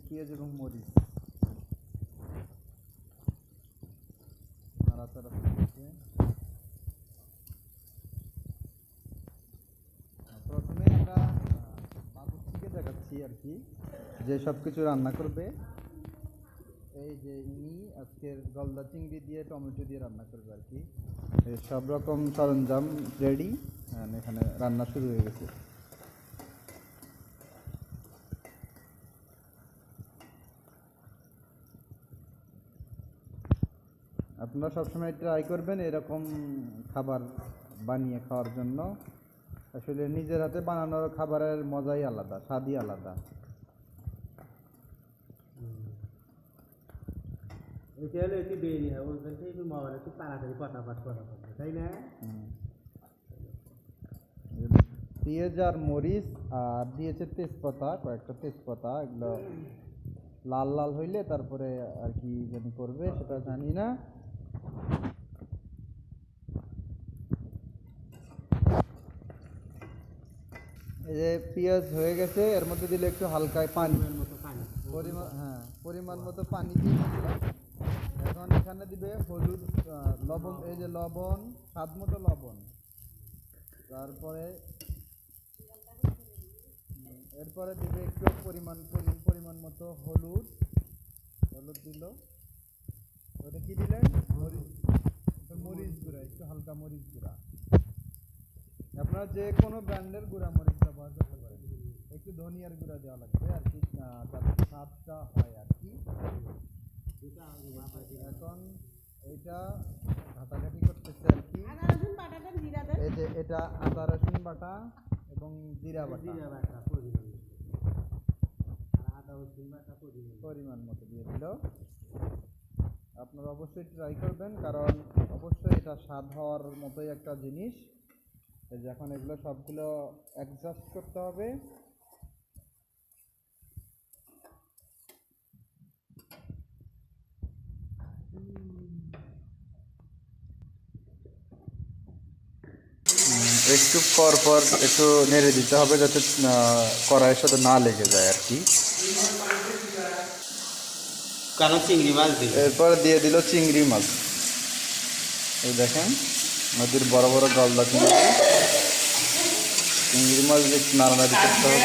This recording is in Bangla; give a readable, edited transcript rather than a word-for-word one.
পেঁয়াজ এবং মরিচ নাড়াচাড়া করতেছে। প্রথমে আমরা বাবুর্চিকে দেখাচ্ছি আর কি, যে সব কিছু রান্না করবে। এই যে ইনি আজকের গলদা চিংড়ি দিয়ে টমেটো দিয়ে রান্না করবে আর কি। সব রকম সরঞ্জাম রেডি, এখানে রান্না শুরু হয়ে গেছে। আপনারা সবসময় ট্রাই করবেন এরকম খাবার বানিয়ে খাওয়ার জন্য। আসলে নিজের হাতে বানানোর খাবারের মজাই আলাদা, স্বাদই আলাদা। পেঁয়াজ আর মরিচ আর দিয়েছে তেজপাতা, কয়েকটা তেজপাতা। এগুলো লাল লাল হইলে তারপরে আর কি জানি করবে সেটা জানি না। এই যে পেঁয়াজ হয়ে গেছে, এর মধ্যে দিলে একটু হালকা পানি, পরিমাণ মতো পানি দিয়ে দিলাম। এখন এখানে দিবে হলুদ, লবণ, এই যে লবণ, স্বাদ মতো লবণ। তারপরে এরপরে দিবে একটু পরিমাণ মতো হলুদ দিল। ওটা কি দিলেন? মরিচ গুঁড়া, একটু হালকা মরিচ গুঁড়া। আপনারা যে কোনো ব্র্যান্ডের গুঁড়া মরিচ ব্যবহার করতে পারেন। একটু ধনিয়ার গুঁড়া দেওয়া লাগবে আর কি, যাতে স্বাদটা হয় আর কি। এখন এইটা ঘাটাঘাটি করতেছে আর কি। এই যে এটা আদা রসুন বাটা এবং জিরা বাটা পরিমাণ মতো দিয়ে দিল। আপনারা অবশ্যই ট্রাই করবেন, কারণ অবশ্যই এটা স্বাদ হওয়ার মতোই একটা জিনিস। এখন এগুলো সবগুলো অ্যাডজাস্ট করতে হবে। একটু পর পর একটু নেড়ে দিতে হবে, যাতে কড়াইয়ের সাথে না লেগে যায় আর কি। চিংড়ি মাছ দিল, এরপর দিয়ে দিল চিংড়ি মাছ। এই দেখেন নদীর বড় বড় গলদা চিংড়ি মাছ একটু নাড়ানাড়ি করতে হবে।